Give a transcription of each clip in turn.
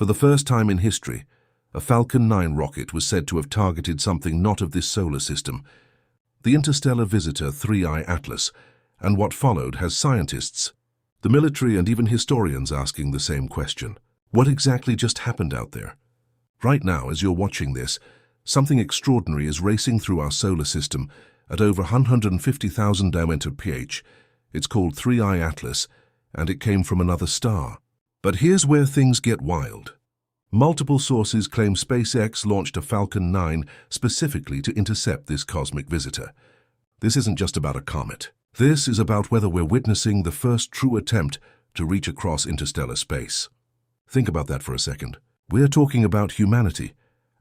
For the first time in history, a Falcon 9 rocket was said to have targeted something not of this solar system, the interstellar visitor 3I Atlas, and what followed has scientists, the military and even historians asking the same question. What exactly just happened out there? Right now, as you're watching this, something extraordinary is racing through our solar system at over 150,000 mph. It's called 3I Atlas, and it came from another star. But here's where things get wild. Multiple sources claim SpaceX launched a Falcon 9 specifically to intercept this cosmic visitor. This isn't just about a comet. This is about whether we're witnessing the first true attempt to reach across interstellar space. Think about that for a second. We're talking about humanity,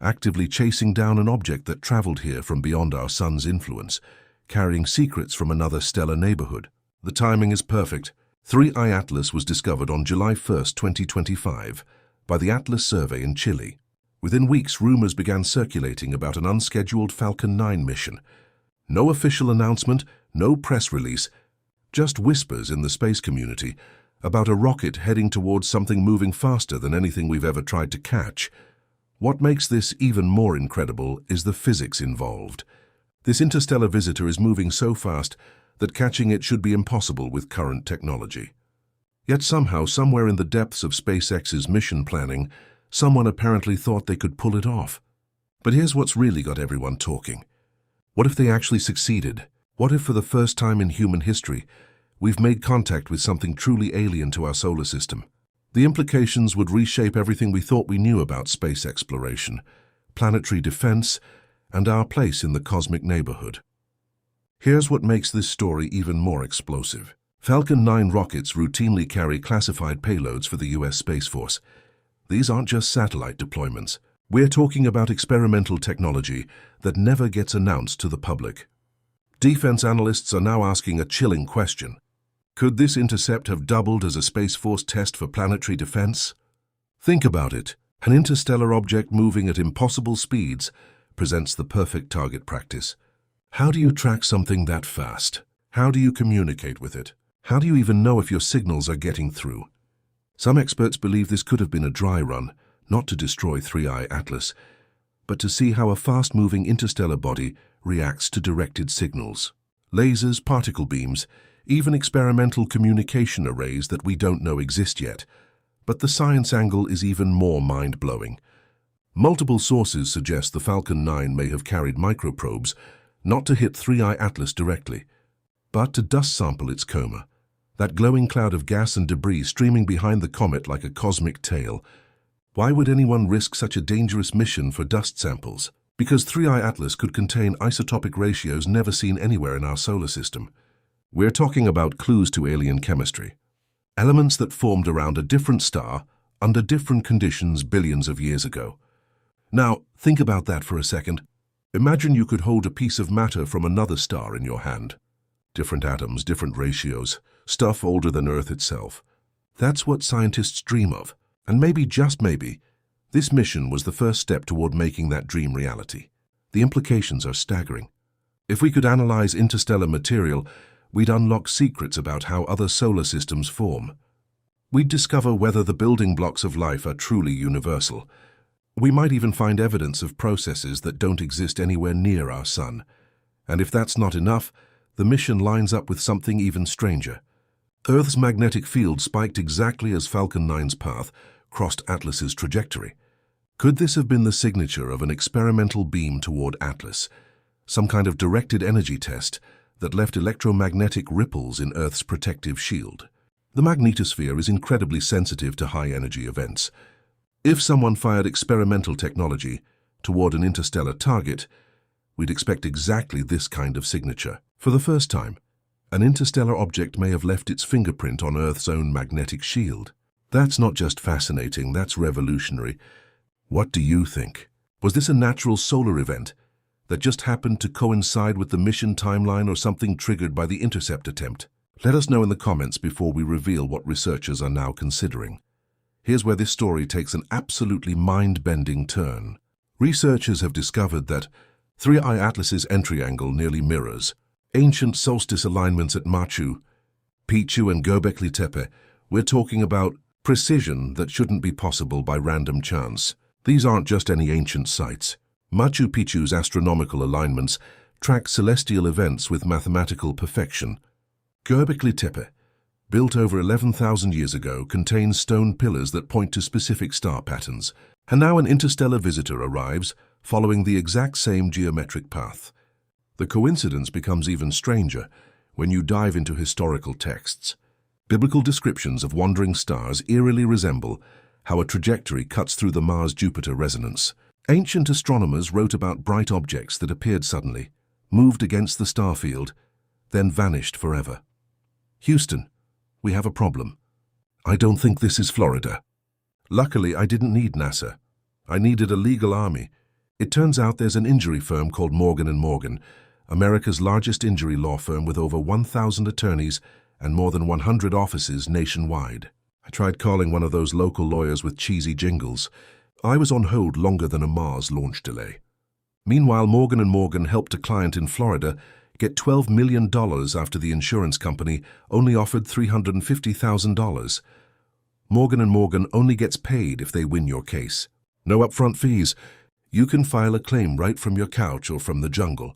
actively chasing down an object that traveled here from beyond our sun's influence, carrying secrets from another stellar neighborhood. The timing is perfect. 3I Atlas was discovered on July 1, 2025, by the Atlas Survey in Chile. Within weeks, rumors began circulating about an unscheduled Falcon 9 mission. No official announcement, no press release, just whispers in the space community about a rocket heading towards something moving faster than anything we've ever tried to catch. What makes this even more incredible is the physics involved. This interstellar visitor is moving so fast that catching it should be impossible with current technology. Yet somehow, somewhere in the depths of SpaceX's mission planning, someone apparently thought they could pull it off. But here's what's really got everyone talking. What if they actually succeeded? What if for the first time in human history, we've made contact with something truly alien to our solar system? The implications would reshape everything we thought we knew about space exploration, planetary defense, and our place in the cosmic neighborhood. Here's what makes this story even more explosive. Falcon 9 rockets routinely carry classified payloads for the US Space Force. These aren't just satellite deployments. We're talking about experimental technology that never gets announced to the public. Defense analysts are now asking a chilling question. Could this intercept have doubled as a Space Force test for planetary defense? Think about it. An interstellar object moving at impossible speeds presents the perfect target practice. How do you track something that fast? How do you communicate with it? How do you even know if your signals are getting through? Some experts believe this could have been a dry run, not to destroy 3I Atlas, but to see how a fast-moving interstellar body reacts to directed signals. Lasers, particle beams, even experimental communication arrays that we don't know exist yet. But the science angle is even more mind-blowing. Multiple sources suggest the Falcon 9 may have carried microprobes, not to hit 3I Atlas directly, but to dust sample its coma. That glowing cloud of gas and debris streaming behind the comet like a cosmic tail. Why would anyone risk such a dangerous mission for dust samples? Because 3I Atlas could contain isotopic ratios never seen anywhere in our solar system. We're talking about clues to alien chemistry. Elements that formed around a different star under different conditions billions of years ago. Now, think about that for a second. Imagine you could hold a piece of matter from another star in your hand. Different atoms, different ratios, stuff older than Earth itself. That's what scientists dream of. And maybe, just maybe, this mission was the first step toward making that dream reality. The implications are staggering. If we could analyze interstellar material, we'd unlock secrets about how other solar systems form. We'd discover whether the building blocks of life are truly universal. We might even find evidence of processes that don't exist anywhere near our sun. And if that's not enough, the mission lines up with something even stranger. Earth's magnetic field spiked exactly as Falcon 9's path crossed Atlas's trajectory. Could this have been the signature of an experimental beam toward Atlas, some kind of directed energy test that left electromagnetic ripples in Earth's protective shield? The magnetosphere is incredibly sensitive to high-energy events. If someone fired experimental technology toward an interstellar target, we'd expect exactly this kind of signature. For the first time, an interstellar object may have left its fingerprint on Earth's own magnetic shield. That's not just fascinating, that's revolutionary. What do you think? Was this a natural solar event that just happened to coincide with the mission timeline or something triggered by the Intercept attempt? Let us know in the comments before we reveal what researchers are now considering. Here's where this story takes an absolutely mind-bending turn. Researchers have discovered that 3I Atlas's entry angle nearly mirrors ancient solstice alignments at Machu Picchu and Göbekli Tepe. We're talking about Precision that shouldn't be possible by random chance. These aren't just any ancient sites. Machu Picchu's astronomical alignments track celestial events with mathematical perfection. Göbekli Tepe, built over 11,000 years ago, contains stone pillars that point to specific star patterns. And now an interstellar visitor arrives, following the exact same geometric path. The coincidence becomes even stranger when you dive into historical texts. Biblical descriptions of wandering stars eerily resemble how a trajectory cuts through the Mars-Jupiter resonance. Ancient astronomers wrote about bright objects that appeared suddenly, moved against the star field, then vanished forever. Houston, we have a problem. I don't think this is Florida. Luckily, I didn't need NASA. I needed a legal army. It turns out there's an injury firm called Morgan & Morgan, America's largest injury law firm with over 1,000 attorneys and more than 100 offices nationwide. I tried calling one of those local lawyers with cheesy jingles. I was on hold longer than a Mars launch delay. Meanwhile, Morgan & Morgan helped a client in Florida get $12 million after the insurance company only offered $350,000. Morgan & Morgan only gets paid if they win your case. No upfront fees. You can file a claim right from your couch or from the jungle.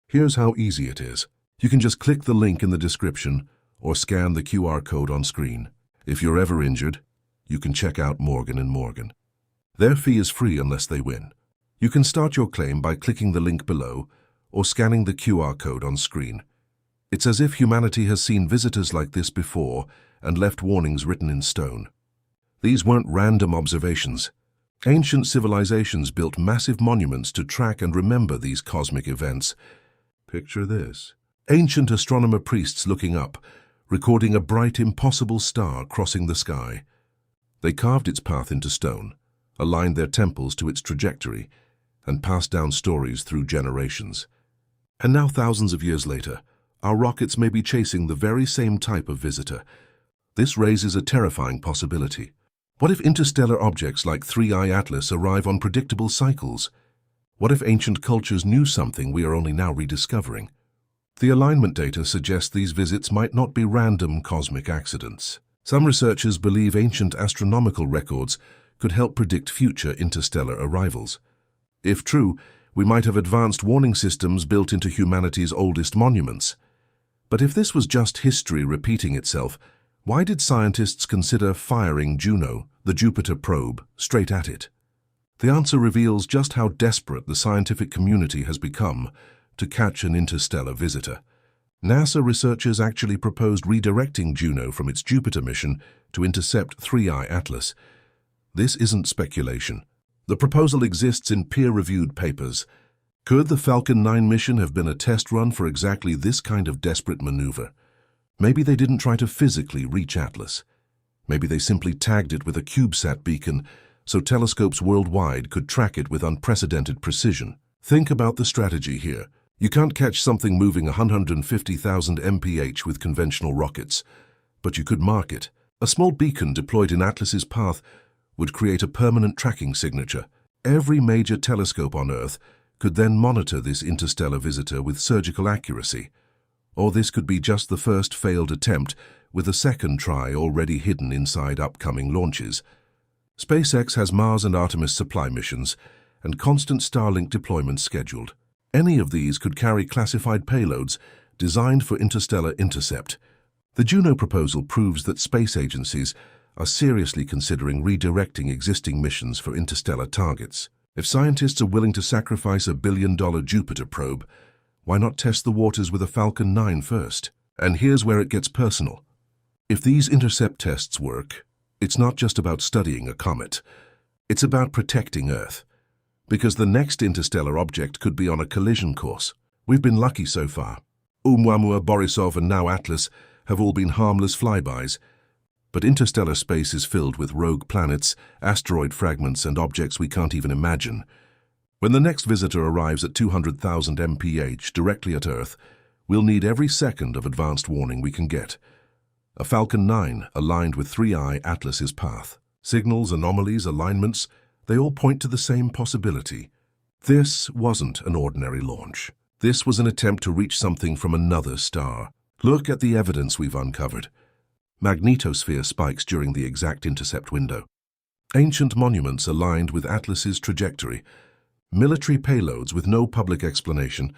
Here's how easy it is. You can just click the link in the description or scan the QR code on screen. If you're ever injured, you can check out Morgan & Morgan. Their fee is free unless they win. You can start your claim by clicking the link below or scanning the QR code on screen. It's as if humanity has seen visitors like this before and left warnings written in stone. These weren't random observations. Ancient civilizations built massive monuments to track and remember these cosmic events. Picture this. Ancient astronomer priests looking up, recording a bright, impossible star crossing the sky. They carved its path into stone, aligned their temples to its trajectory, and passed down stories through generations. And now, thousands of years later, our rockets may be chasing the very same type of visitor. This raises a terrifying possibility. What if interstellar objects like 3I Atlas arrive on predictable cycles? What if ancient cultures knew something we are only now rediscovering? The alignment data suggests these visits might not be random cosmic accidents. Some researchers believe ancient astronomical records could help predict future interstellar arrivals. If true, we might have advanced warning systems built into humanity's oldest monuments. But if this was just history repeating itself, why did scientists consider firing Juno, the Jupiter probe, straight at it? The answer reveals just how desperate the scientific community has become to catch an interstellar visitor. NASA researchers actually proposed redirecting Juno from its Jupiter mission to intercept 3I Atlas. This isn't speculation. The proposal exists in peer-reviewed papers. Could the Falcon 9 mission have been a test run for exactly this kind of desperate maneuver? Maybe they didn't try to physically reach Atlas. Maybe they simply tagged it with a CubeSat beacon so telescopes worldwide could track it with unprecedented precision. Think about the strategy here. You can't catch something moving 150,000 mph with conventional rockets, but you could mark it. A small beacon deployed in Atlas's path would create a permanent tracking signature. Every major telescope on Earth could then monitor this interstellar visitor with surgical accuracy. Or this could be just the first failed attempt, with a second try already hidden inside upcoming launches. SpaceX has Mars and Artemis supply missions and constant Starlink deployments scheduled. Any of these could carry classified payloads designed for interstellar intercept. The Juno proposal proves that space agencies are seriously considering redirecting existing missions for interstellar targets. If scientists are willing to sacrifice a billion-dollar Jupiter probe, why not test the waters with a Falcon 9 first? And here's where it gets personal. If these intercept tests work, it's not just about studying a comet. It's about protecting Earth. Because the next interstellar object could be on a collision course. We've been lucky so far. Oumuamua, Borisov, and now Atlas have all been harmless flybys. But interstellar space is filled with rogue planets, asteroid fragments, and objects we can't even imagine. When the next visitor arrives at 200,000 mph directly at Earth, we'll need every second of advanced warning we can get. A Falcon 9 aligned with 3I Atlas's path. Signals, anomalies, alignments, they all point to the same possibility. This wasn't an ordinary launch. This was an attempt to reach something from another star. Look at the evidence we've uncovered. Magnetosphere spikes during the exact intercept window. Ancient monuments aligned with Atlas's trajectory. Military payloads with no public explanation,